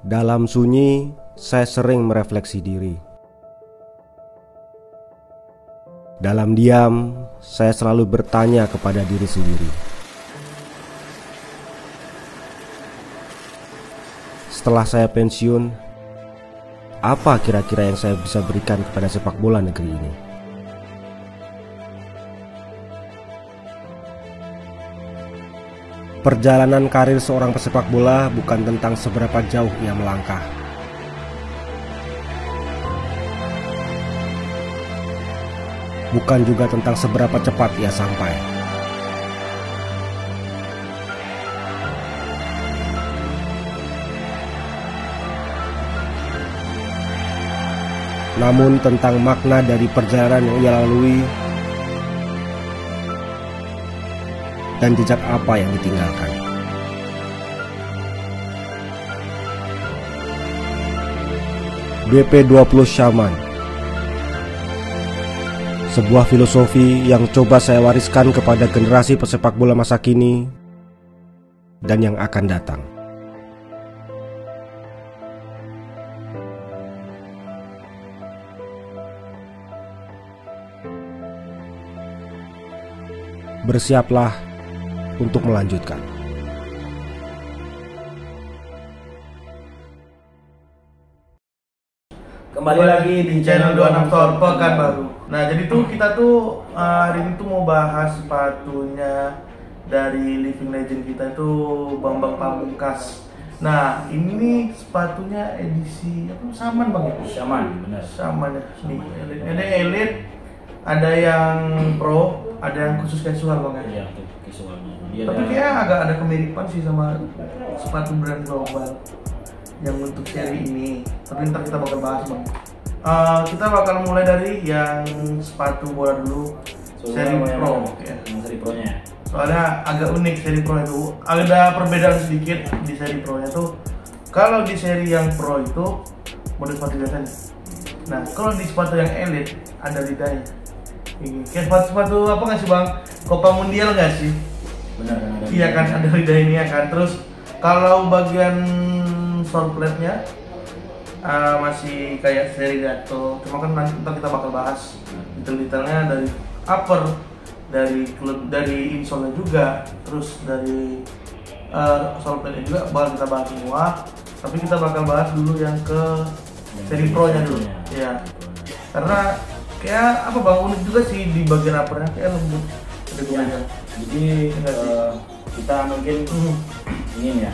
Dalam sunyi, saya sering merefleksi diri. Dalam diam, saya selalu bertanya kepada diri sendiri. Setelah saya pensiun, apa kira-kira yang saya bisa berikan kepada sepak bola negeri ini? Perjalanan karir seorang pesepak bola bukan tentang seberapa jauh ia melangkah, bukan juga tentang seberapa cepat ia sampai. Namun tentang makna dari perjalanan yang ia lalui dan jejak apa yang ditinggalkan. BP20 Syaman, sebuah filosofi yang coba saya wariskan kepada generasi pesepak bola masa kini dan yang akan datang. Bersiaplah untuk melanjutkan. Kembali lagi di channel 26 Store Pekanbaru. Nah, jadi tuh kita tuh hari ini tuh mau bahas sepatunya dari living legend kita itu Bambang Pamungkas. Nah, ini sepatunya edisi apa? Saman Bang ya? Saman, benar. Saman ya. Nih, ini elite, ada yang pro, ada yang khusus casual Bang ya? Iya, untuk visualnya. Tapi kayak agak ada kemiripan sih sama sepatu brand global yang untuk seri ini. Tapi ntar kita bakal bahas Bang. Kita bakal mulai dari yang sepatu bola dulu, seri pro ya. Yang seri pro-nya. Soalnya agak unik seri pro itu. Ada perbedaan sedikit di seri pro nya tuh. Kalau di seri yang pro itu model sepatu biasanya. Nah, kalau di sepatu yang elite ada lidahnya. Ini kayak sepatu apa nggak sih Bang? Copa Mundial nggak sih? Benar kan ada. Iya kan, ada lidah ini ya kan. Terus kalau bagian sole plate-nya masih kayak seri Gato. Cuma kan nanti kita bakal bahas detail-detailnya dari upper, dari insole-nya juga, terus dari sole plate-nya juga bakal kita bahas semua. Tapi kita bakal bahas dulu yang ke seri pro-nya dulu. Iya. Karena kayak apa Bang, unik juga sih di bagian upper-nya, kayak lembut. Ya. Jadi kita mungkin ingin ya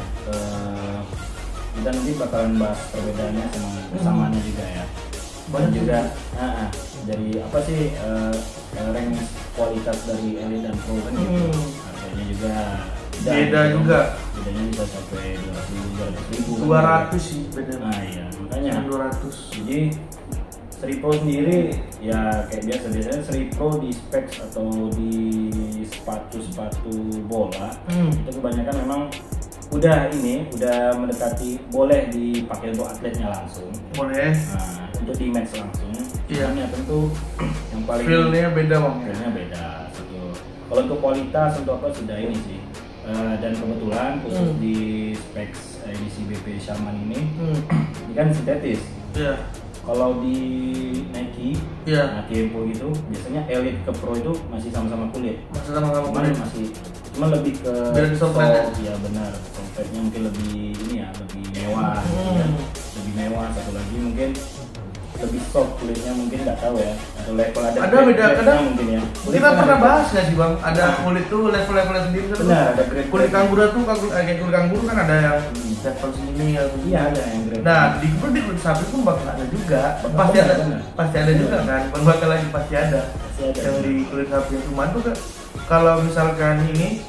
kita nanti bakalan bahas perbedaannya sama persamaannya juga ya. Dan juga dari apa sih rank kualitas dari elite dan pro kan gitu. Harganya juga beda juga. Bedanya bisa sampai 200.000 sih beda. Nah iya, makanya 200. Jadi seri pro sendiri ya kayak biasanya seri pro di specs atau di sepatu bola itu kebanyakan memang udah mendekati boleh dipakai untuk atletnya langsung. Boleh. Nah, untuk di match langsung. Iya. Cuman ya tentu yang paling feel-nya beda Bang. Feel-nya beda. Satu. Kalau untuk kualitas untuk apa sudah ini sih. Dan kebetulan khusus di specs edisi BP Shaman ini kan sintetis. Iya. Kalau di Nike, iya. Tiempo gitu, biasanya elite ke pro itu masih sama-sama kulit. Masih sama-sama kulit. Cuma lebih ke beda di software. Iya benar, software-nya mungkin lebih ini ya, lebih mewah, ya. Lebih mewah. Satu lagi mungkin lebih soft kulitnya, mungkin nggak tahu ya. Atau level ada beda kadang mungkin ya. Kita pernah bahas nggak sih Bang? Ada kulit tuh level-levelnya sendiri kan? Benar, ada grade. Kulit kanguru tuh kayak kulit kanguru kan ada yang level segini ya. Iya ada yang grade. Nah di kulit sapi pun bakal ada juga. Pasti ada juga kan. Bakal lagi pasti ada. Yang di kulit sapi yang cuma tuh kan kalau misalkan ini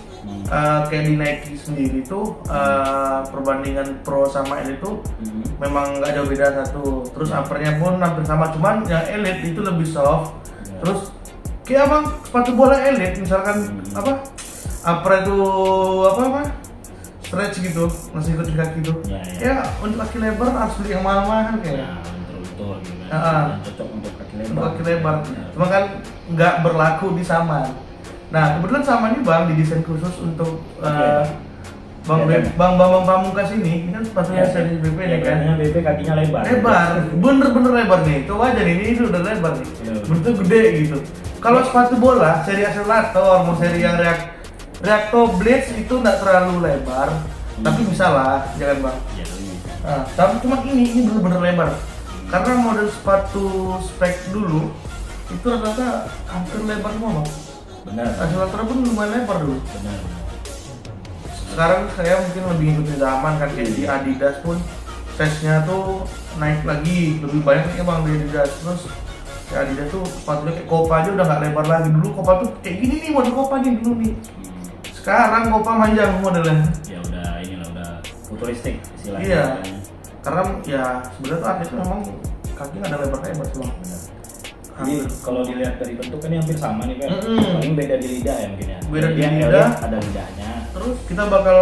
kayak di Nike sendiri tuh perbandingan pro sama elite tuh memang nggak jauh beda satu. Terus uppernya pun hampir sama, cuman yang elite itu lebih soft. Terus kayak Bang sepatu bola elite misalkan upper itu stretch gitu, masih ikut kaki tuh. Ya untuk kaki lebar harus beli yang mahal-mahal kayaknya. Betul gitu kan. Cocok untuk kaki lebar. Untuk kaki lebar. Cuma kan nggak berlaku di Saman. Nah kebetulan Saman ini Bang didesain khusus untuk Bang Pamungkas ini kan sepatunya seri BP nih kan. BP kakinya lebar. Bener-bener lebar nih. Coba aja nih, ini udah lebar nih. Bentuk gede gitu. Kalau sepatu bola, seri Accelerator, mau seri yang Reacto Blades itu nggak terlalu lebar, tapi bisa lah, jangan bang. Nah, tapi cuma ini bener-bener lebar. Karena model sepatu spek dulu itu rata-rata hampir lebar semua bang. Benar. Accelerator pun lumayan lebar dulu. Benar. Sekarang saya mungkin lebih ngikutin zaman kan, kayak di Adidas pun size-nya tuh naik lagi, lebih banyak ya bang di Adidas. Terus ya Adidas tuh sepatunya kayak Copa aja udah nggak lebar lagi. Dulu Copa tuh kayak gini nih model Copa nih dulu nih. Sekarang Copa panjang modelnya. Ya udah futuristik istilahnya. Iya. Karena ya sebenarnya tuh atlet memang kaki nggak ada lebar-lebar tuh bang. Jadi kalau dilihat dari bentuknya hampir sama nih kan. Paling beda di lidah ya mungkin ya. Beda di Yang lidah. ada lidahnya. Terus kita bakal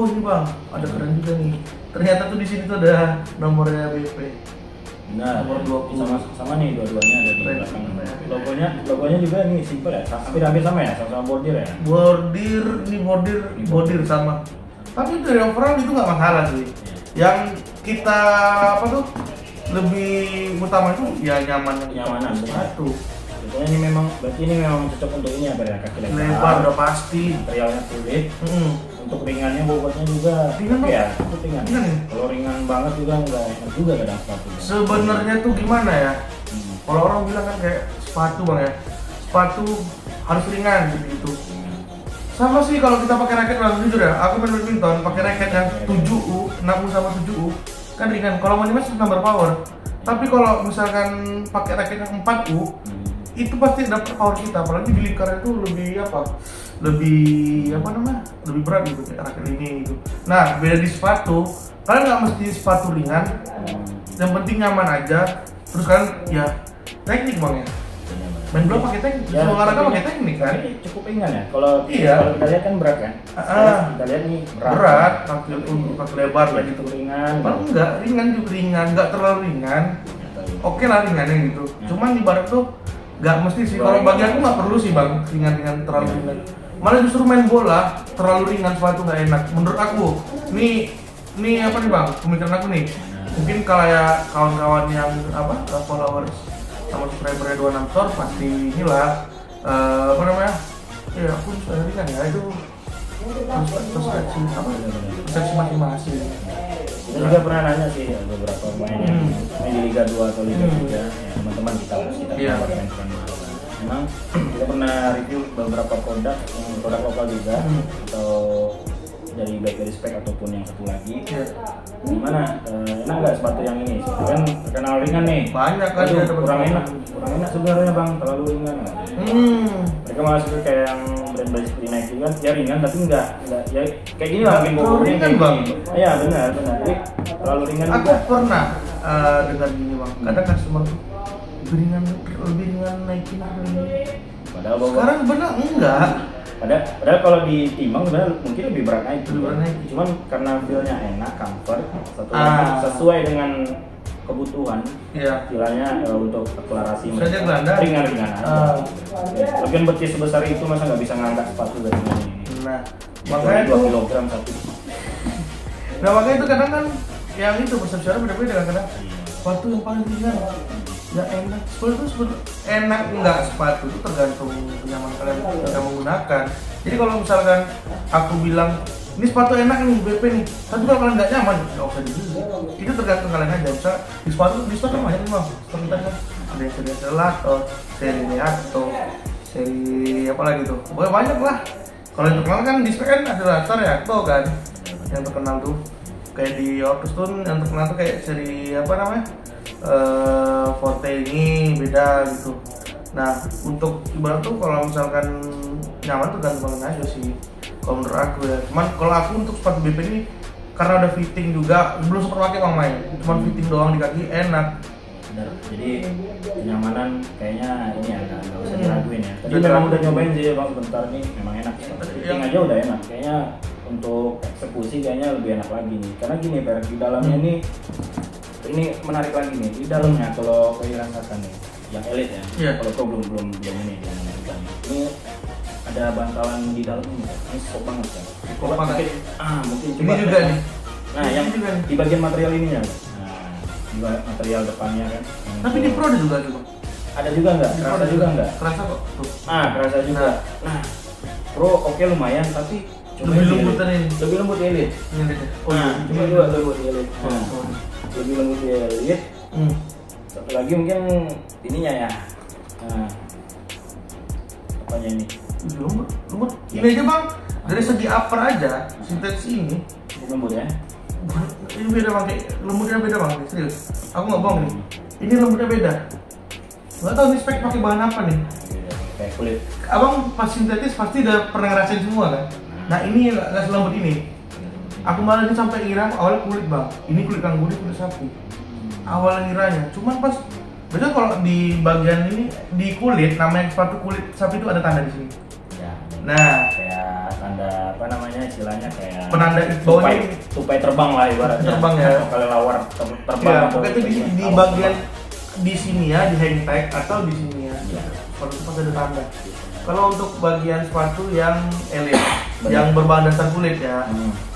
ini bang, ada keren juga nih. Ternyata tuh di sini tuh ada nomornya BP. Nah, nomor 20. Sama nih dua-duanya ada di belakang. Logonya juga nih simple ya. Hampir sama ya, sama bordir ya. Bordir sama. Tapi dari overall itu nggak masalah sih. Yang kita lebih utama itu ya nyamanan sepatu. Sebetulnya ini memang cocok untuk ini ya, kaki lebar udah pasti. Materialnya kulit. Untuk ringannya bobotnya juga ringan ya, ringan. Kalau ringan banget juga nggak enak juga kadang sepatu. Sebenarnya tuh gimana ya? Kalau orang bilang kan kayak sepatu bang ya, sepatu harus ringan gitu. Sama sih kalau kita pakai raket bang, jujur ya, aku main badminton pakai raket yang 7U, 6U sama 7U kan ringan. Kalau mau mas nambah power. Tapi kalau misalkan pakai raket yang 4U, itu pasti dapat power kita. Apalagi di lingkaran itu lebih berat gitu kayak raket ini gitu. Nah beda di sepatu, kalian nggak mesti sepatu ringan, yang penting nyaman aja. Terus kan ya teknik bang ya. Main bola pakai teknik, ya, olahraga pakai teknik kan? Cukup ringan ya. Kalau iya. Kalau kita lihat kan berat kan. Kita lihat nih berat, pakai lebar kayak gitu. Ringan. Kalau enggak ringan, enggak terlalu ringan. Oke lah ringannya gitu. Cuman ibarat tuh nggak mesti sih. Kalau bagi aku nggak perlu sih bang ringan terlalu ringan. Malah justru main bola terlalu ringan sepatu nggak enak. Menurut aku, nih apa nih bang? Pemikiran aku nih. Mungkin kalau ya kawan-kawan yang followers sama subscribernya 26 Store pasti inilah ya aku sudah ringan ya itu persepsi masing-masing. Kita juga pernah nanya sih beberapa pemain yang main di Liga 2 atau Liga 3 ya, teman-teman kita memang kita pernah review beberapa produk lokal juga atau dari baik dari spek ataupun yang satu lagi. Gimana? Enak nggak sepatu yang ini? Kan terkenal ringan nih. Banyak kan ya, kurang enak sebenarnya bang, terlalu ringan. Mereka malah suka kayak yang brand-brand seperti Nike kan, ya ringan tapi enggak ya kayak gini lah mungkin terlalu ringan bang. Iya benar. Jadi terlalu ringan. Aku pernah dengar gini bang, kadang customer lebih ringan Nike Padahal sekarang benar enggak. Padahal kalau ditimbang sebenarnya mungkin lebih berat Nike. Cuman karena feel-nya enak, comfort, sesuai dengan kebutuhan. Istilahnya untuk akselerasi ringan-ringan aja. Bagian betis sebesar itu masa nggak bisa ngangkat sepatu dari ini. Nah, makanya 2 kilogram satu. Nah makanya itu kadang kan yang itu persepsinya beda-beda kadang. Sepatu yang paling ringan ya enak, sepatu enak enggak, sepatu itu tergantung nyaman kalian ketika menggunakan. Jadi kalau misalkan aku bilang ini sepatu enak nih BP nih, tapi kalau kalian nggak nyaman nggak usah dibeli. Itu tergantung kalian aja. Misal di sepatu kan banyak nih bang, kita kan ada yang seri Accelerator, seri Reacto, seri apa lagi tuh, pokoknya banyak lah. Kalau yang terkenal kan di spek kan Accelerator, Reacto kan yang terkenal tuh. Kayak di Orkestun yang terkenal tuh kayak seri Forte ini beda gitu. Nah untuk ibarat tuh kalau misalkan nyaman tergantung kalian aja sih kalau menurut aku ya. Cuman kalau aku untuk sepatu BP ini karena ada fitting juga, belum sempat pakai bang main, cuman fitting doang di kaki enak. Benar. Jadi kenyamanan kayaknya ini ya nggak usah diraguin ya. Tadi memang udah nyobain sih bang sebentar nih, memang enak. Fitting aja udah enak. Kayaknya untuk eksekusi kayaknya lebih enak lagi nih. Karena gini di dalamnya ini menarik lagi nih. Di dalamnya kalau kalian rasakan nih, yang elit ya. Kalau kau belum ini yang menentukan. Ini ada bantalan di dalamnya. Ini sok banget kan. Kok pakai Mungkin ini coba juga nih. Nah, yang juga nih. di bagian material ininya. Nah, di material depannya kan. Tapi di Pro ada juga tuh. Ada juga nggak? Di Pro Kerasa ada juga nggak? Kerasa kok. Tuh. Kerasa juga. Nah, Pro oke lumayan, tapi coba Lebih yang lembut Elite. tadi ini. Lebih lembut di Elite. Ini deh. Coba juga lembut di Elite. Lebih lembut di Elite. Satu lagi mungkin ininya ya. Apanya ini? Lembut. Ini aja bang, dari segi upper aja, sintetis ini Lembut ya? ini beda bang, kayak lembutnya beda bang, serius. Aku nggak bohong nih. Ini lembutnya beda. Nggak tahu nih spek pakai bahan apa nih. Kayak kulit. Abang pas sintetis pasti udah pernah ngerasain semua kan? Nah ini nggak selembut ini. Aku malah ini sampai ngira awalnya kulit bang. Ini kulit kanguru, ini kulit sapi. Awalnya ngiranya, cuman pas betul kalau di bagian ini di kulit namanya sepatu kulit sapi itu ada tanda di sini. Ya. Nah, Kayak tanda apa namanya istilahnya kayak penanda bawahnya tupai terbang lah ibaratnya. Terbang ya. Kalau lawar terbang. ya, pokoknya itu di bagian di sini ya, di hang tag atau di sini ya. Iya. Sepatu itu pasti ada tanda. Kalau untuk bagian sepatu yang elite, yang berbahan dasar kulit ya,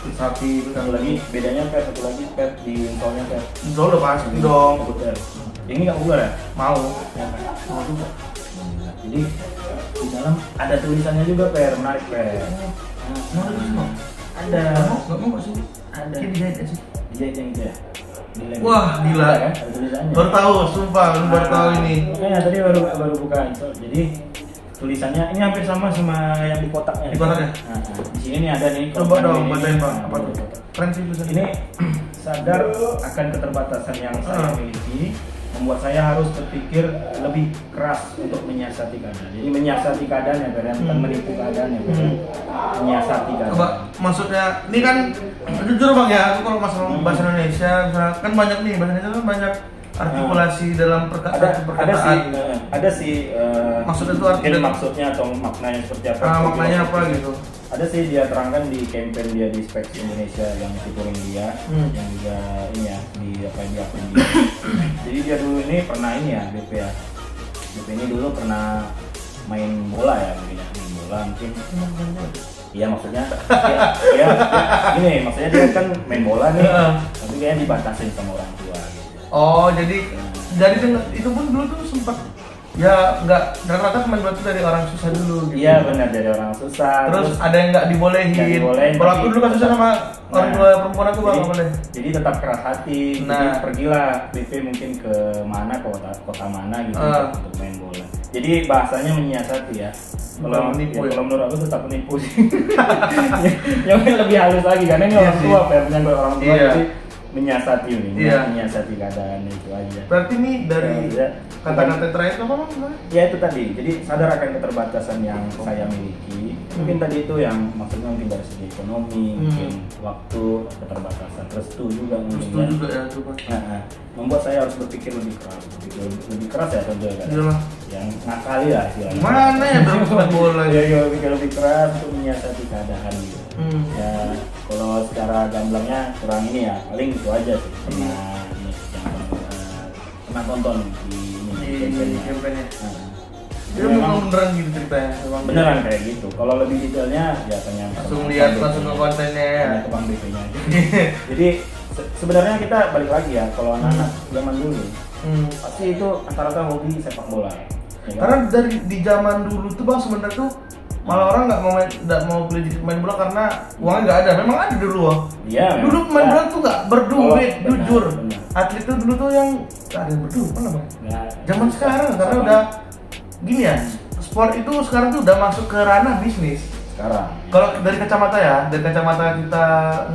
kulit sapi, Satu lagi bedanya satu lagi pet di insole-nya pet. itu udah pasti dong. Betul. Ini nggak bugar ya? Mau juga. Jadi di dalam ada tulisannya juga per, menarik per. Ada. Nggak mau sih. Ada. Ini dijahit ya sih. Dijahit yang itu ya. Di lem. Wah, gila. Ada kan? Ada tulisannya. Baru tahu, sumpah, baru tahu ini. Makanya tadi baru buka insole. Jadi tulisannya ini hampir sama yang di kotaknya. Di kotaknya? Nah, di sini nih ada nih. Coba dong, bacain bang. Nah, Apa tuh? Keren sih tulisannya. Ini sadar akan keterbatasan yang saya miliki, membuat saya harus berpikir lebih keras untuk menyiasati keadaan. Jadi menyiasati keadaan ya, bukan menipu keadaan ya, menyiasati keadaan. Coba maksudnya ini kan jujur bang ya, aku kalau masalah bahasa Indonesia misalnya, kan banyak nih bahasa Indonesia kan banyak artikulasi dalam perkataan. Ada sih Maksudnya itu artinya maksudnya atau maknanya seperti apa? maknanya apa gitu. Ada sih dia terangkan di campaign dia di Specs Indonesia yang featuring dia, yang juga ini ya di akun dia. Jadi dia dulu ini pernah ini ya BP ya. BP ini dulu pernah main bola ya mungkin ya, main bola mungkin. Iya maksudnya, ya, gini maksudnya dia kan main bola nih, tapi kayaknya dibatasin sama orang tua. Gitu. Oh jadi itu pun dulu tuh sempat ya nggak rata-rata pemain bola itu dari orang susah dulu gitu. Iya benar dari orang susah. Terus ada yang nggak dibolehin. Kalau aku dulu kasusnya sama orang tua perempuan aku nggak boleh. Jadi tetap keras hati. Jadi pergilah BP mungkin ke mana kota mana gitu untuk main bola. Jadi bahasanya menyiasati ya. Kalau menurut aku tetap menipu sih. Yang lebih halus lagi karena ini orang tua, punya orang tua jadi menyiasati ini, menyiasati keadaan itu aja. Berarti nih dari kata-kata terakhir apa bang? Ya itu tadi, jadi sadar akan keterbatasan yang saya miliki. Mungkin tadi itu yang maksudnya mungkin dari segi ekonomi, mungkin waktu, keterbatasan, restu juga mungkin. Restu juga ya coba. Membuat saya harus berpikir lebih lebih keras ya tentu kan. Iyalah. Yang ngakali lah istilahnya. Mana ya bermain bola ya lebih keras untuk menyiasati keadaan gitu. Ya kalau secara gamblangnya kurang ini ya, paling itu aja sih. Pernah tonton di campaign-nya. Dia memang beneran gitu ceritanya. Beneran kayak gitu. Kalau lebih detailnya ya tanya langsung lihat langsung ke kontennya ya. Ke Bang BP-nya aja. Jadi sebenarnya kita balik lagi ya, kalau anak-anak zaman dulu pasti itu rata-rata hobi sepak bola. Ya kan? Karena dari di zaman dulu tuh bang sebenarnya tuh malah orang nggak mau beli main bola karena uangnya nggak ada. Memang ada dulu bang. Iya. Dulu main bola tuh nggak berduit, jujur. Benar. Atlet tuh dulu tuh yang nggak ada yang berduit, mana bang? Zaman sekarang karena udah gini ya, sport itu sekarang tuh udah masuk ke ranah bisnis. Sekarang. Kalau dari kacamata ya, dari kacamata kita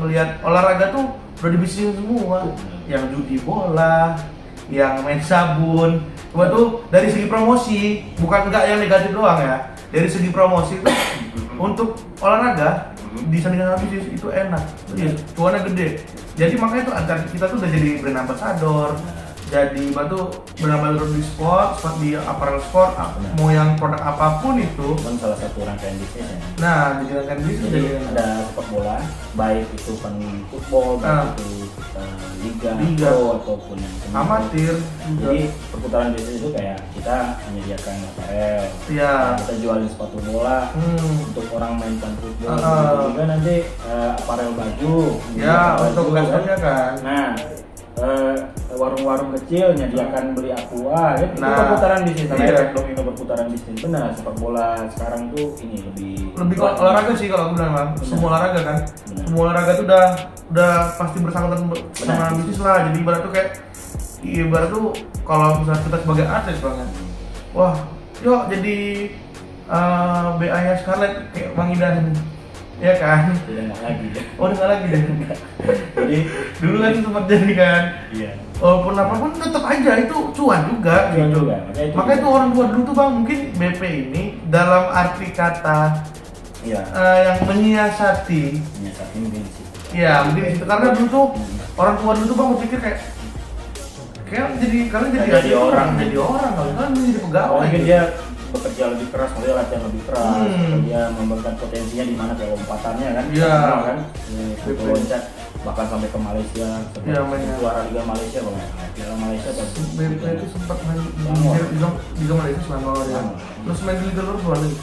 ngelihat olahraga tuh udah dibisnisin semua. Yang judi bola, yang main sabun. Cuma tuh dari segi promosi, bukan enggak yang negatif doang ya. Dari segi promosi tuh untuk olahraga disandingkan sama bisnis itu enak. Iya, cuannya gede. Jadi makanya tuh antar kita tuh udah jadi brand ambassador. Jadi batu benar-benar di sport di apparel sport, mau yang produk apapun itu. Kan salah satu rangkaian bisnisnya. Nah, di rangkaian bisnis jadi ada sepak bola, baik itu kan football, baik itu liga Liga. pro ataupun yang Amatir. Jadi perputaran bisnis itu kayak kita menyediakan aparel, Iya. kita jualin sepatu bola untuk orang main football, juga nanti aparel baju, Ya, baju, untuk customer kan. Nah, warung-warung kecil menyediakan beli aqua, ya itu Nah, perputaran bisnis, namanya iya. efek domino perputaran bisnis. Benar, sepak bola sekarang tuh ini lebih Ke olahraga sih kalau aku bilang bang. Semua olahraga kan. Benar. Semua olahraga tuh udah pasti bersangkutan sama Benar. bisnis lah. Jadi ibarat tuh kayak ibarat tuh kalau misalnya kita sebagai atlet banget. Wah, yuk jadi BA-nya Scarlett kayak Bang Idan. Ya kan? tidak nggak lagi. Oh, udah nggak lagi deh. Jadi Dulu kan sempat jadi kan. iya. Walaupun apapun tetap aja itu cuan juga. Cuan gitu. juga, Makanya itu orang tua dulu tuh bang, mungkin BP ini dalam arti kata Iya. yang menyiasati. Saat ini mungkin sih. Ya mungkin itu karena dulu tuh orang tua dulu tuh bang berpikir kayak jadi kalian jadi Jadi orang. jadi orang kalau kan jadi pegawai. Mungkin dia bekerja lebih keras, dia latihan lebih keras, dia mengembangkan potensinya di mana kayak lompatannya kan, Iya. Semua kan, foto loncat bahkan sampai ke Malaysia, sampai Iya, mainnya. juara Liga Malaysia, kalau Liga Malaysia kan. BP itu sempat main Selangor. di Liga Malaysia Selangor ya. Selangor. Terus main di Liga luar dua lagi.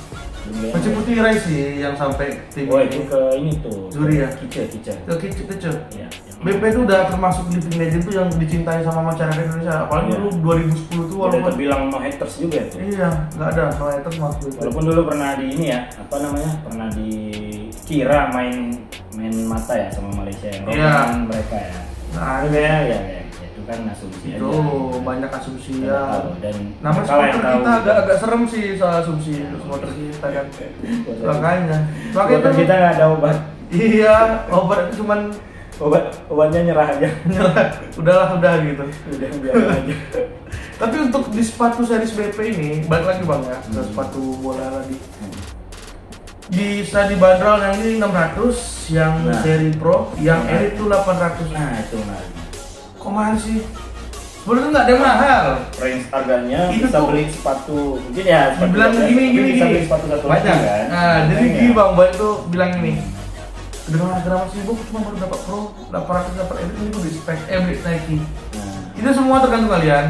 Liga Macam yang- Putih Rai sih yang sampai tim. Oh itu ke ini tuh, Juri ya? Kice. Kecil. Iya. BP itu udah termasuk living legend tuh yang dicintai sama masyarakat Indonesia. Apalagi Iya. dulu 2010 tuh Udah walaupun terbilang no haters juga itu. iya nggak ada no haters masuk itu. Walaupun dulu pernah di ini ya, apa namanya, pernah dikira main mata ya sama Malaysia yang Iya. rombongan mereka ya. Nah, Itu ya, itu kan asumsi itu aja. banyak asumsi Nggak ya. tahu. Dan Nama kalau yang supporter tahu- kita agak serem sih soal asumsi supporter kita kan. Makanya Supporter kita nggak ada obat. iya obat itu cuman Obatnya nyerah aja. udah gitu. Udah biarin aja. Tapi untuk di sepatu series BP ini balik lagi bang ya ke sepatu bola tadi. Bisa dibanderol yang ini 600, yang Nah. seri pro, yang Nah. elite tuh 800. Nah itu menarik. Kok mahal sih? Sebenarnya nggak ada yang mahal. Range harganya Itu bisa tuh- beli sepatu, mungkin ya sepatu Dibilang biasa, gini tapi bisa beli sepatu satu lagi banyak kan. nah jadi Makanya. gini bang Boy tuh bilang ini dengan harga 800.000 aku cuma baru dapat pro 800 dapat edit ini gue beli spek beli Nike. Nah, Itu semua tergantung kalian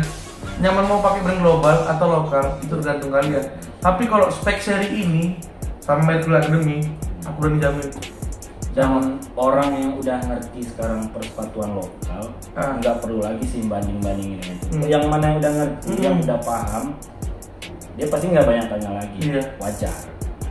nyaman mau pakai brand global atau lokal itu tergantung kalian. Tapi kalau spek seri ini sama Medical Academy aku udah dijamin. dan orang yang udah ngerti sekarang persepatuan lokal nggak perlu lagi sih banding-bandingin ya. Yang mana yang udah ngerti, yang udah paham, dia pasti nggak banyak tanya lagi. Iya. Wajar.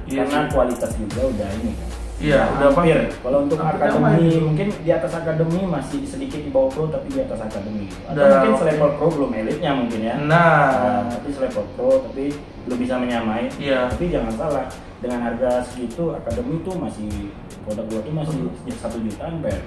Iya Karena sih. kualitas juga udah ini kan. Iya, udah hampir. pasti. Kalau untuk Hampir akademi sama itu. mungkin di atas akademi masih sedikit di bawah pro tapi di atas akademi. Atau Udah. mungkin selevel pro belum elitnya mungkin ya. Nah, Tapi selevel pro tapi belum bisa menyamai. iya. Tapi jangan salah, dengan harga segitu akademi tuh masih produk gua tuh masih 1 jutaan per.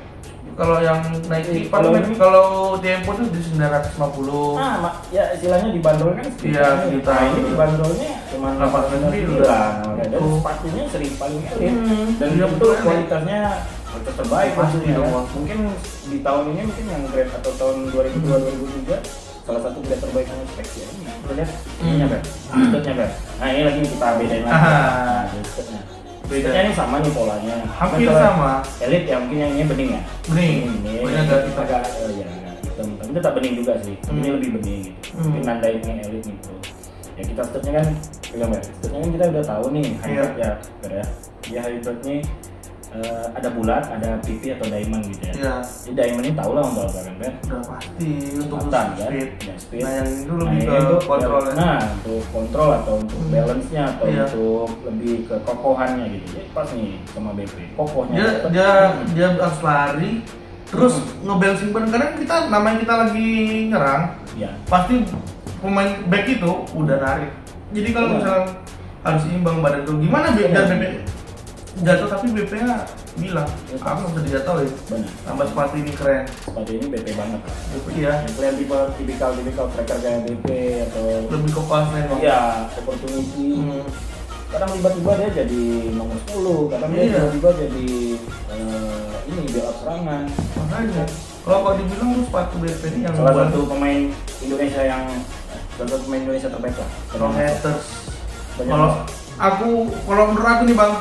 Kalau yang Nike Kalau paling ini- kalau Tempo tuh di 950. Nah, ya istilahnya dibanderol kan Iya, sejuta. Nah, ini dibanderolnya cuma 899. 899. Dan sepatunya sering paling elit. Dan Iya, itu betul. kualitasnya kualitas terbaik Pasti maksudnya. dong, Kan? Bang. Mungkin di tahun ini mungkin yang grade atau tahun 2002 2003 salah satu grade terbaik yang spek ya ini. Kita lihat ininya kan. Skirtnya kan. Nah, ini lagi kita bedain lagi. Nah, jadi skirtnya. Beda. Skirtnya ini sama nih polanya. Hampir Kalau sama. Elit ya mungkin yang ini bening ya. Bening. Bening. Banyak agak hitam. Agak ya agak hitam. Tapi tetap bening juga sih. Ini lebih bening gitu. Mungkin nandain yang elit gitu. Ya kita stepnya kan pegang ya. Stepnya kan kita udah tahu nih hybrid ya. Ya. Ya hybrid nih ada bulat, ada PP atau diamond gitu ya. Iya. Jadi diamond ini tau lah untuk apa kan Ben? Udah pasti untuk Kelihatan, kan? speed. Ya, speed. Nah, yang itu Nah, lebih ini ke untuk kontrolnya. Nah, untuk kontrol atau untuk balance-nya atau Iya. untuk lebih ke kokohannya gitu. Jadi pas nih sama BP. Kokohnya. dapet. Dia harus lari terus ngebalancing ban karena kita namanya kita lagi nyerang Ya. pasti pemain back itu udah narik. Jadi kalau Benar. misalnya harus imbang badan tuh gimana biar Benar. BP jatuh tapi BP-nya bilang aku nggak bisa dijatuhin. Benar. Tambah sepatu ini keren. Sepatu ini BP banget. BP iya Yang kalian tipikal tracker kayak BP atau lebih ke pas nih bang. ya opportunity. Hmm. Kadang tiba-tiba dia jadi nomor 10, kadang dia Iya. tiba-tiba jadi ini build up serangan. Makanya kalau dibilang tuh sepatu BP ini yang Salah buat satu pemain Indonesia yang salah satu pemain Indonesia terbaik lah. pro haters. Banyak Kalau banget. kalau menurut aku nih bang,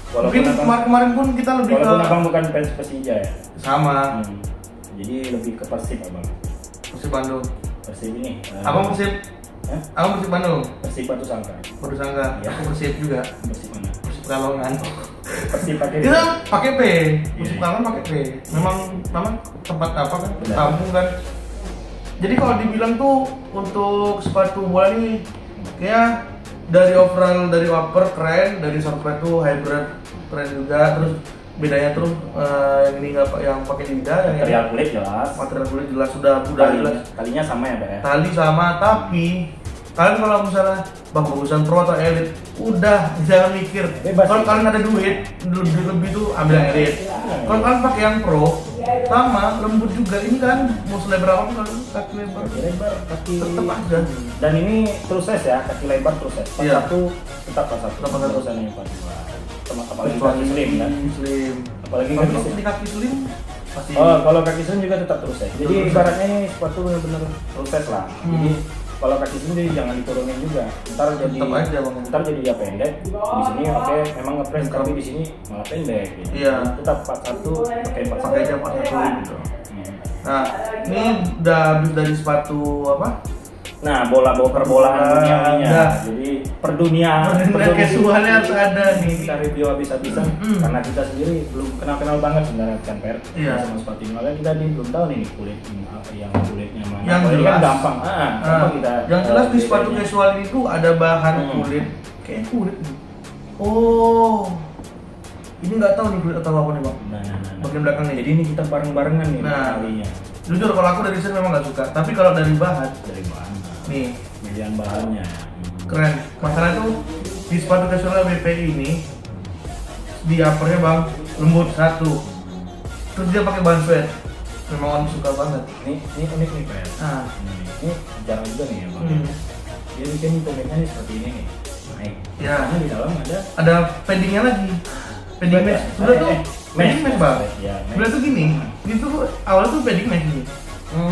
Walaupun mungkin abang- kemarin pun kita lebih Walaupun ke abang bukan fans Persija ya. sama. Hmm. Jadi lebih ke Persib abang. Persib Bandung. Persib ini. Abang Persib? Abang Persib Bandung? Persib Batu Sangka. Batu Sangka. Ya. Aku Persib juga. Persib mana? Persib Pekalongan. Persib pakai. Kita pakai P. Persib Iya. Pekalongan pakai P. Memang tempat apa kan? Benar. Kampung kan. Jadi kalau dibilang tuh untuk sepatu bola ini kayak dari overall, dari upper keren, dari shortcut tuh hybrid keren juga. Terus bedanya terus yang ini nggak yang pakai lidah, yang Material kulit jelas. material kulit jelas sudah jelas. Talinya sama ya, Pak ya? Tali sama, tapi kalian kalau misalnya bang bagusan pro atau elit, udah jangan mikir. Bebas. Kalau kalian ada duit lebih tuh ambil yang elit. Kalau kalian pakai yang pro, sama lembut juga. Ini kan mau selebar apa pun kaki lebar, Kaki lebar, kaki tetap aja. Dan ini true size ya, kaki lebar true size. Pas Iya. satu tetap pas satu. Tetap pas satu. Terusan ini pas dua. Apalagi kaki slim kan. Slim. Apalagi Kalau kaki slim. di kaki slim pasti. Oh, kalau kaki slim juga tetap true size. Jadi True size. ibaratnya ini sepatu benar-benar true size lah. Hmm. Jadi kalau kaki slim jadi jangan diturunin juga. Ntar jadi Tetap aja, Bang. ntar jadi dia pendek. Di sini oke, memang ngepres tapi di sini malah pendek. Gitu. Iya. Tetap 41 pakai 41. Pakai aja 41 gitu. Hmm. Nah, ini udah habis dari sepatu apa? Nah, perbolaan duniawinya. Nah. Jadi perdunia Casualnya harus ada nih. Kita review habis-habisan karena kita sendiri belum kenal-kenal banget sebenarnya kan Per. Iya. Sama sepatu ini. Makanya kita belum tahu nih kulit yang kulitnya mana. Yang Apalagi jelas kan gampang. Gampang kita. yang jelas di sepatu bedanya. casual itu ada bahan kulit kayak kulit nih. Oh, ini nggak tahu nih kulit atau apa nih bang. Nah. Bagian belakang nih. Jadi ini kita bareng-barengan nih Nah. kalinya. Jujur kalau aku dari desain memang nggak suka, tapi kalau dari bahan Dari bahan. nih Pilihan bahannya. keren. Masalah itu di sepatu casual BP ini di uppernya bang lembut satu, terus dia pakai bahan sweat. Memang orang suka banget. Ini unik nih Per. Nah, Ini jarang juga nih ya Bang. hmm. Dia bikin pometnya nih seperti ini nih. Naik. Ya. Karena di dalam Ada paddingnya lagi. Padding mesh. Sebenernya tuh padding mesh bang. Ya, Sebenernya tuh gini, ini tuh awalnya tuh padding mesh nih.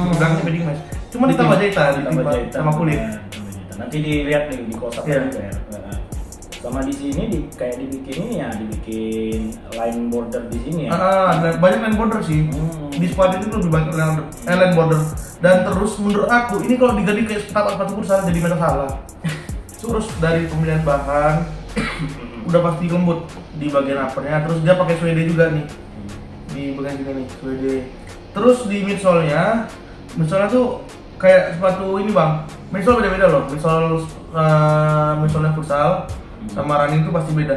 Belakangnya padding mesh. Cuma ditambah jahitan, Ditambah jahitan sama kulit. ya, ditambah jahitan. Nanti dilihat nih di kotak Iya. juga ya. Sama di sini kayak dibikin ini ya, dibikin line border di sini ya. Banyak line border sih. Di sepatu itu lebih banyak line border. Dan terus menurut aku ini kalau diganti kayak sepatu pun salah jadi salah. Terus dari pemilihan bahan udah pasti lembut di bagian uppernya. Terus dia pakai suede juga nih di bagian sini nih suede. Terus di midsole-nya tuh kayak sepatu ini bang. Midsole beda-beda loh. Midsole-nya futsal sama running tuh pasti beda.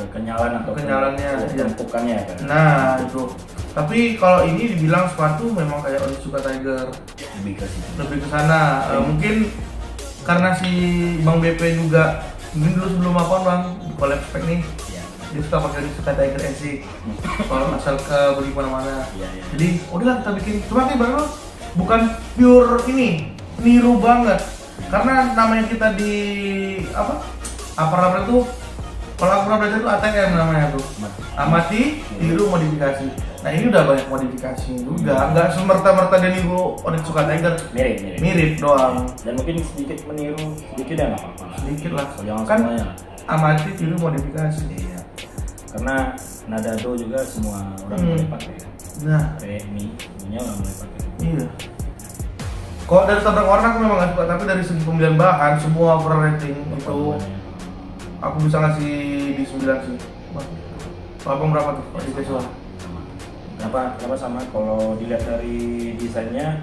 Kenyalan atau Kenyalannya, iya. tumpukannya kan. Nah itu. Tapi kalau ini dibilang sepatu memang kayak Onitsuka Tiger, Lebih ke situ. lebih ke sana. Mungkin karena si Bang BP juga mungkin dulu sebelum apa bang di collab spec nih Iya. dia suka pakai Onitsuka Tiger Esik. Kalau asal ke beli mana-mana. Iya. Jadi udahlah kita bikin. Cuma kayak baru bukan pure ini niru banget. Karena namanya kita di apa itu kalau aku pernah belajar itu ATM namanya tuh. Amati, tiru, modifikasi. Nah ini udah banyak modifikasi juga, nggak semerta-merta dia niru Onitsuka Tiger. Mirip doang. Dan mungkin sedikit meniru sedikit ya nggak apa-apa. Sedikit lah. Jangan Kan semuanya. amati, tiru, modifikasi. Iya. Karena nada do juga semua orang boleh pakai. Nah, Mi semuanya orang boleh pakai. iya. Kalau dari tabrak warna aku memang nggak suka, tapi dari segi pemilihan bahan semua overall rating itu aku bisa ngasih di 9 sih. Abang berapa tuh di casual? Kenapa sama kalau dilihat dari desainnya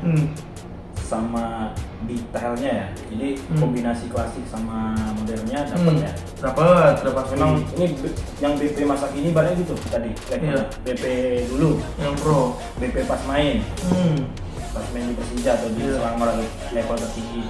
sama detailnya ya. Jadi kombinasi klasik sama modernnya dapat ya. Dapat. Memang ini yang BP masa kini barangnya gitu tadi. Iya. BP dulu, Yang pro. BP pas main di Persija atau di Iya. Selangor level tertinggi.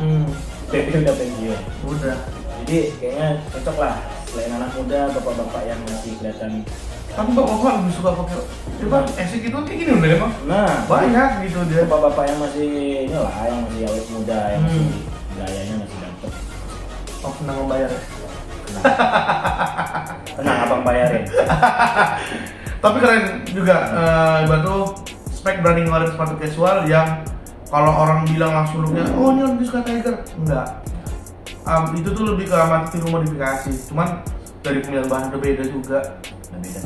BP udah pensiun. Udah. Jadi kayaknya cocok lah selain anak muda, bapak-bapak yang masih kelihatan. Tapi bapak-bapak lebih suka pakai. Coba Esik itu kayak gini udah emang. Nah, Banyak gitu dia. bapak-bapak yang masih inilah, yang masih awet muda, yang masih gayanya masih dapet. Oh, senang membayar. Ya? Tenang abang bayarin. Tapi keren juga batu spek berani ngeluarin sepatu casual yang kalau orang bilang langsung lu oh ini Onitsuka Tiger, enggak. Itu tuh lebih ke amati tiru modifikasi. Cuman dari pemilihan bahan berbeda juga. Beda.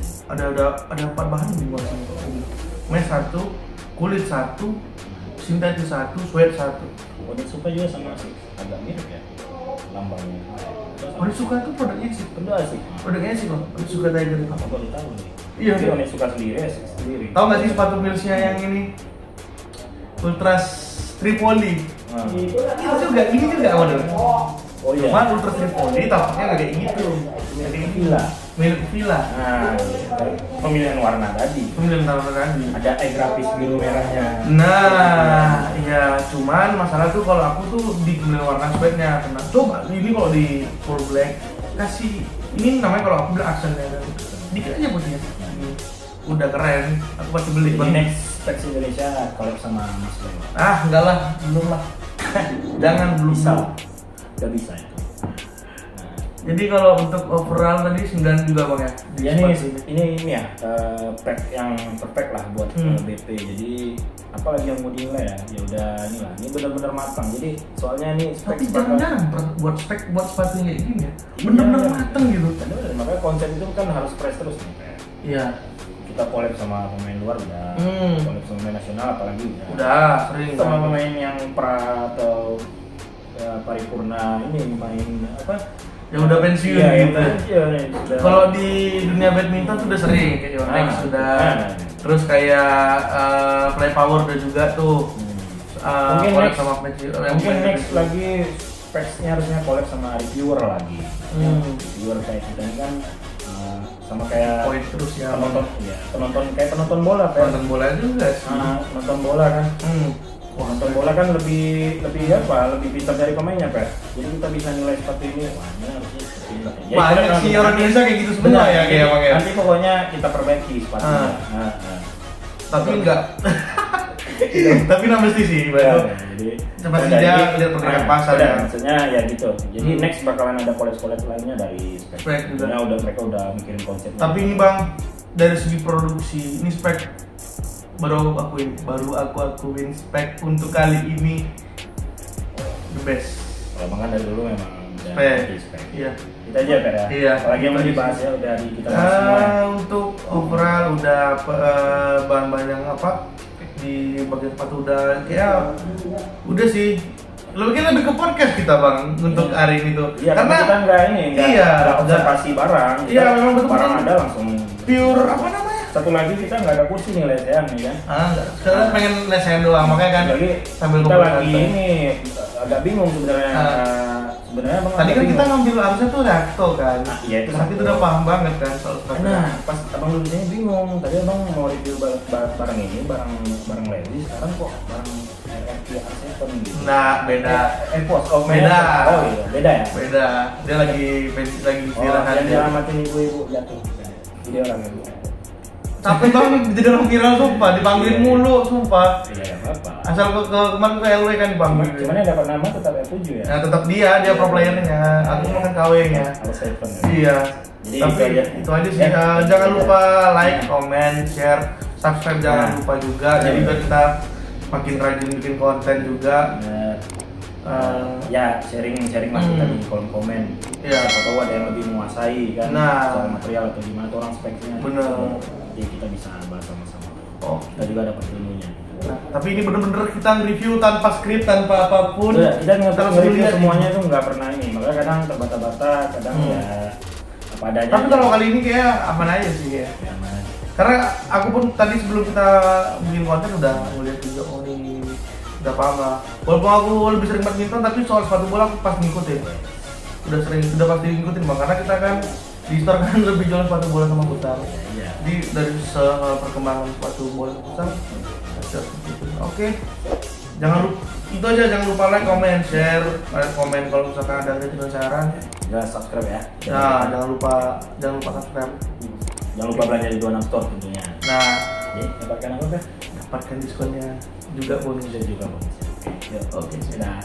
Ada 4 bahan di luar sini. Mesh 1, kulit satu, sintetis satu, sweat satu. Onitsuka juga sama sih, agak mirip ya lambangnya. Onitsuka itu produknya sih. Produknya sih loh. Onitsuka Tiger itu. Apa baru tahu nih? Iya. Jadi Onitsuka sendiri, Asics sendiri. Tahu nggak sih sepatu Mills-nya yang ini? Ultras Tripoli. Itu juga, ini juga model. Oh iya. Cuma Ultras Tripoli tampaknya nggak kayak gitu. Milik Villa. Milik Villa. Nah, pemilihan warna tadi. Pemilihan warna tadi. Ada grafis biru merahnya. Nah, iya, cuman masalah tuh kalau aku tuh di pemilihan warna sweatnya. Karena coba ini kalau di full black kasih ini namanya kalau aku bilang aksennya kan. Dikit aja putihnya. Udah keren. Aku pasti beli. Jadi next Specs Indonesia collab sama Mas Leo. Ah, enggak lah, belum lah. Jangan belum. Bisa. Gak bisa ya. Jadi kalau untuk overall tadi 9 juga bang ya? Ya ini ya pack yang perfect lah buat BP. Jadi apalagi yang mau dinilai ya, ya udah inilah. Ini benar-benar matang. Jadi soalnya ini spek. Tapi jarang-jarang buat spek buat sepatu kayak gini ya. Benar-benar matang gitu. Bener, makanya konsep itu kan harus fresh terus nih. Iya. Kita collab sama pemain luar udah, collab sama pemain nasional apalagi udah sering. Sama pemain yang pra atau paripurna ini main apa? Yang udah pensiun gitu. Iya, kalau di dunia badminton tuh udah sering kayak Yonex sudah. Terus kayak Play Power udah juga tuh. Mungkin collab next, sama pensiun. mungkin next lagi specsnya harusnya collab sama reviewer lagi. Reviewer kayak kita ini kan sama kayak poin terus ya. Penonton kayak penonton bola kan. Penonton bola juga sih. Penonton bola kan. Wah, nonton bola kan lebih apa? Lebih pintar dari pemainnya, Pak. Jadi kita bisa nilai sepatu ini. Wah, ini harusnya seperti ini. Ya, banyak sih orang Indonesia kayak gitu semua ya kayak pakai. Nanti pokoknya kita perbaiki sepatunya. Tapi enggak. Tapi nggak mesti sih, ya, jadi pasti dia lihat pergerakan pasar ya. Maksudnya ya gitu. Jadi next bakalan ada collab lainnya dari spek. Udah mereka udah mikirin konsep. Tapi ini Bang, dari segi produksi ini spek baru aku akuin spek untuk kali ini the best. Kalau kan dari dulu memang spek. Iya. Kita aja Per ya. Iya. Apalagi yang mau dibahas ya udah di kita bahas semua. Untuk overall udah bahan-bahan yang apa di bagian sepatu udah kayak udah sih. Lebih ke podcast kita Bang untuk hari ini tuh. Iya, karena kita enggak observasi barang. Iya, memang betul. Barang ada langsung pure apa namanya? Satu lagi kita nggak ada kursi nih lesehan nih kan? Enggak. Sekarang pengen lesehan doang makanya kan. Lagi sambil kita lagi ini agak bingung sebenarnya. Sebenarnya Bang. Tadi kan kita ngambil harusnya tuh Reacto kan. Iya itu. Tapi itu udah paham banget kan soal sepatu. Nah, pas Abang lulusnya bingung. Tadi Abang mau review barang ini, barang Levi's. Sekarang kok barang RFQ-R7 gitu. Nah, beda. Post beda. Oh iya, beda ya? Beda. Dia lagi istirahat. Yang nyelamatin ibu-ibu jatuh. Jadi orang itu. Tapi Bang jadi orang viral sumpah, dipanggilin mulu sumpah. Iya, apa-apa. Asal kemarin ke LW kan dipanggil. Cuman yang dapat nama tetap R7 ya? Nah, tetap dia pro playernya. Aku kan KW-nya. Iya. Jadi tapi itu aja sih. Jangan lupa like, comment, share, subscribe jangan lupa juga. Jadi biar kita makin rajin bikin konten juga. Ya sharing lah kita di kolom komen. Iya. Atau ada yang lebih menguasai kan soal material atau gimana tuh orang speknya. Bener. Jadi kita bisa bahas sama-sama. Oh, kita juga dapat ilmunya. Nah, tapi ini bener-bener kita nge-review tanpa skrip, tanpa apapun. Kita nge-review semuanya itu nggak pernah ini. Makanya kadang terbata-bata, kadang ya apa adanya. Tapi kalau kali ini kayak aman aja sih ya. Karena aku pun tadi sebelum kita bikin konten udah ngeliat juga ini udah paham lah. Walaupun aku lebih sering badminton tapi soal sepatu bola aku pasti ngikutin. Udah pasti ngikutin Bang, karena kita kan di store kan lebih jual sepatu bola sama futsal. Jadi dari perkembangan sepatu bola futsal Oke. Jangan lupa like, comment, share, komen kalau misalkan ada kritik dan saran. Jangan subscribe ya. Nah, jangan lupa subscribe. Jangan lupa belanja di 26 Store tentunya. Nah, dapatkan apa Bang? Dapatkan diskonnya juga bonus. Oke, sudah.